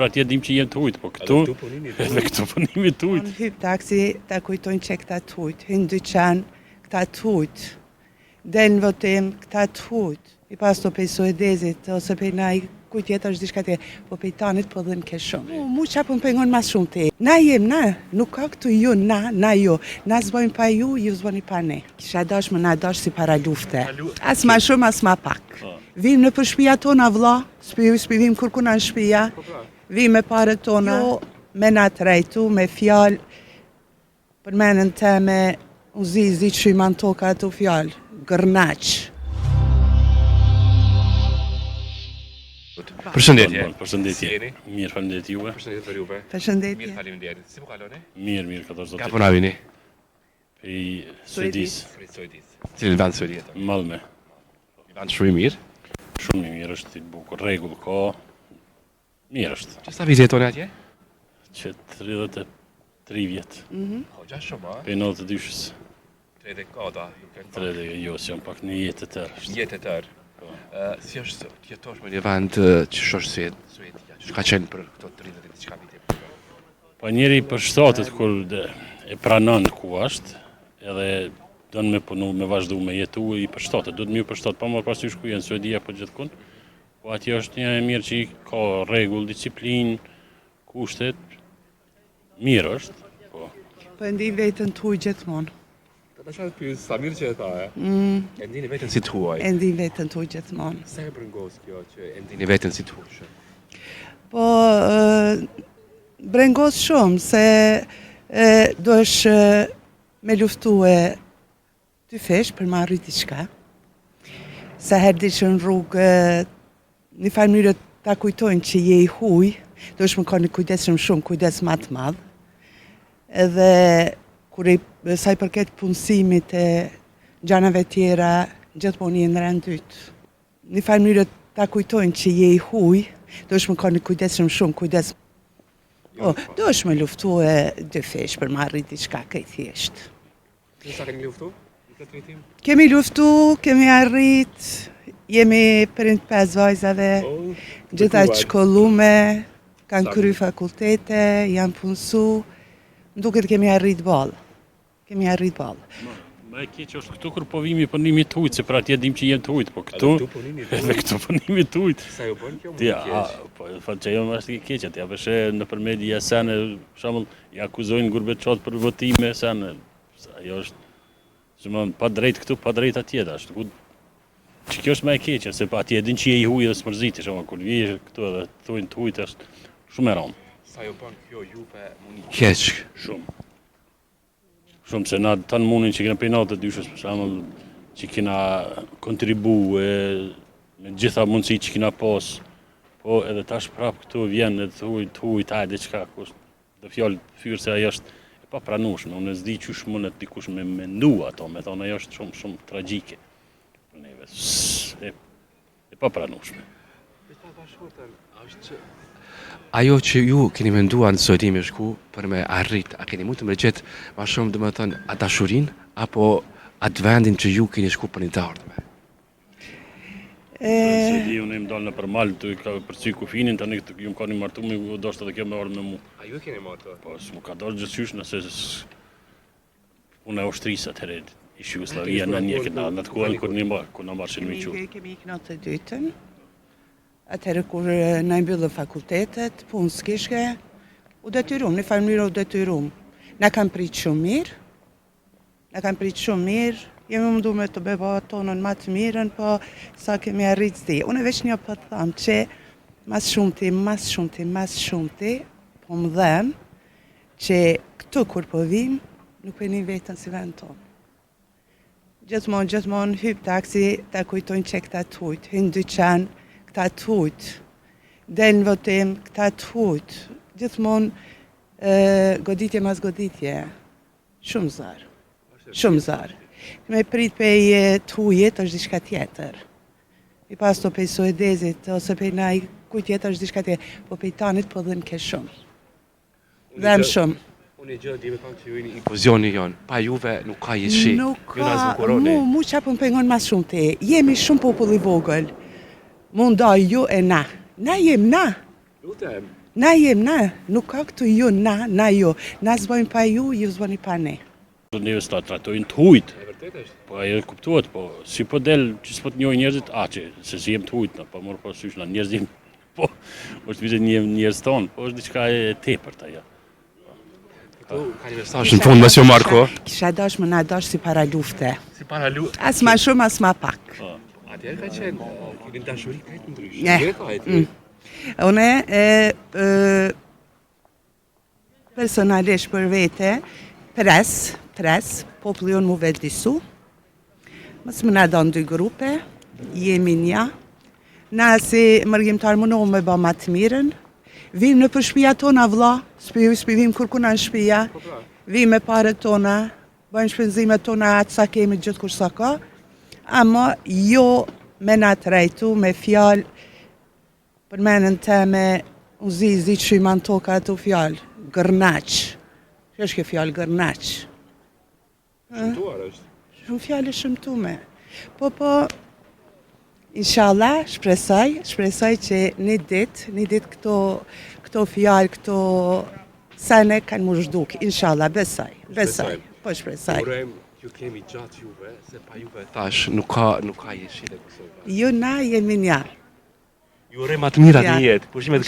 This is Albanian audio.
Pra atje dim që jem të ujtë, po këtu, edhe këtu punimi të ujtë. Hyp taksi, ta kujtojnë që këta të ujtë, hynë dyqan, këta të ujtë, del në votim, këta të ujtë. I pas të pej Suedezit, ose pej naj, kuj tjetër është dishka tjetër, po pej tanit po dhe në ke shumë. Mu qapën pengon mas shumë te. Na jem, na, nuk ka këtu ju, na ju. Na zbojnë pa ju zbojnë pa ne. Kisha dash më na dash si para lufte. As ma shumë, as ma pak. Vim në për shpia tona vlla, vim kur kuna në shpia, vim me pare tona, me na të rejtu, me fjall, për menën teme, unë zi që i man toka ato fjall, gërnaq. Përshëndetje. Përshëndetje. Mirë, faleminderit juve. Përshëndetje për juve. Përshëndetje. Mirë, faleminderit. Si po kaloni? Mirë, ka dorë Ka zotë. puna vini? Prej Suedis, Suedis. Cilin vend Suedi jetën? Malme. Një vend shumë i mirë. Shumë i mirë është, i bukur, rregull ka. Mirë është. Që sa vite jetoni atje? Që 33 vjet. Po, gjash shumë, a? Pe 92-shës. 30 kada, nuk e në 30 jo, si jam pak në jetë të tërë është. jetë e tërë. Si është të jetosh me një vend që shosh Suedia, që ka qenë për këto 30 e diçka vite? Pa njeri për shtatet kur e pranon ku është, edhe don me punu, me vazhdu me jetu i për shtatet, do të më për shtat, pa më pasysh ku janë Suedia po gjithkund. Po atje është një e mirë që ka rregull, disiplinë, kushtet, mirë është. Po. Po e ndi vetën të huj gjithmonë. Ka të pyes sa mirë që e tha, e? E ndini vetën si të huaj. E ndi vetën të huj gjithmonë. Sa e brengos kjo që e ndini vetën si të huaj? Po, brengos shumë, se duhesh me luftu e ty fesh për ma arrit diçka. Sa herë di që në rrugë, një farë mënyrë ta kujtojnë që je i huj, duhesh më ka një kujdes shumë, kujdes ma të madhë. Edhe kur sa i përket punësimit e gjanave tjera, gjithmonë jenë rënd dytë. Një farë mënyrë ta kujtojnë që je i huj, duhesh më ka një kujdes shumë, kujdes. Po, duhesh me luftu e dy fesh për ma arrit diçka këj thjesht. Sa keni luftu? Në këtë rritim? Kemi luftu, kemi arrit, jemi prind 5 vajzave, gjitha shkollume, kanë kry fakultete, janë punësu, më duket kemi arrit ballë. Kemi arrit ballë. Ma e keq është këtu kur po vimi punimi të ujtë, se pra atje dim që jem të ujtë, po këtu, edhe këtu punimi të ujtë. Sa ju bën kjo Ja, po fakt që jo më është i keq atje, përse nëpër media sene, për shembull, i akuzojnë gurbetçat për votime sene. Ajo është, domethënë, pa drejt këtu, pa drejt atje tash. Që kjo është më e keqe, se pa atje din që je i huj dhe smërzitesh, ama kur vije këtu edhe thonë të ujtë është shumë e rëndë. Sa ju bën kjo juve mundi keq? Shumë. Shumë, se na tanë munin që kena prej natë të dyshës, për shembull, që kena kontribu me gjitha mundësi që kena pas, po edhe tash prap këtu vjen edhe të huj, hajde çka kusht. Do fjalë fyrë se ajo është e papranueshme, unë s'di çysh mund të dikush me mendu ato, me thonë ajo është shumë tragjike. Për neve, e papranueshme. Ajo që ju keni menduar në Suedi me shku për me arrit, a keni mund të më gjetë ma shumë domethënë a dashurin apo atë vendin që ju keni shku për një të ardhme? Suedi unë më dalë në përmal, të ka përcy kufinin, tani ju më ka një martu me do shtë edhe kjo me ardhë me mu. A ju keni martu? Po, s'mu ka dalë gjithësysh nëse unë e ushtrisë atëherë ish Jugoslavia në një këta, në të kohën kur në marshin me qu. Kemi ikë natë të dytën. Atëherë kur na mbyllën fakultetet, punë s'kishke, u detyrum, në farë mënyrë u detyrum. Na kanë pritë shumë mirë, jemi mundu me të beba tonën ma të mirën, po sa kemi arrit s'di. Unë veç një po të thamë që mas shumëti, po më dhem që këtu kur po vim, nuk e një vetën si vend tonë. Gjithmonë hyp taksi, ta kujtojnë që këta të hujtë, hynë dyqan, këta të hujtë, del në votim, këta të hujtë, gjithmonë goditje mas goditje, shumë zarë. Me prit pej të hujet është diçka tjetër. I pas të pej Suedezit, ose pej naj, kuj tjetër është diçka tjetër, po pej tanit po dhe në ke shumë. Dhem shumë. Unë e gjë di me thonë që ju i pozioni jonë, pa juve nuk ka jeshi. Nuk ka, mu qapën pengon mas shumë te, jemi shumë popull i vogël. Mundoj ju e na. Na jem na. Lutem. Na jem, na, nuk ka këtu ju, na ju. Na zbojmë pa ju, ju zbojnë pa ne. Njerëz ta trajtojnë të hujt. E vërtet është. Po ajo kuptohet, po si po del që s'po të njohin njerëzit, që se si jem të hujt, na, po mor po sysh na njerëz jem. Po, është vizë njerëz ton, po është diçka e tepërt ajo. Ka një mesazh në fund, Monsieur Marko. Kisha dash më na dash si para lufte. Si para lu. As ma shumë, as ma pak. Atëherë ka qenë, keni dashuri kaq ndryshe. Ne. Une personalisht për vete, pres, populli jonë mu vetëdisu, mos më na donë dy grupe, jemi nja, na si mërgjimtar më nëmë me ba ma të mirën, vim në për shpia tona vla, s'pi vim kur kuna në shpia, vim me pare tona, bëjmë shpenzime tona atë sa kemi gjithë kur sa ka, ama jo me na të rejtu, me fjalë, për menën teme, unë zi që i man toka ato fjalë, gërnaq. Që është ke fjalë gërnaq? Shëmtuar është. Shumë fjalë shëmtume. Po, inshallah, shpresoj që një dit këto fjalë, këto sene kanë më zhduk. Inshallah, besoj. Po shpresoj. Urojmë ju kemi gjatë juve, se pa juve tash nuk ka jeshile Kosovë. Ju na jemi nja. Ju urojmë atë mirat në jetë. Pushimet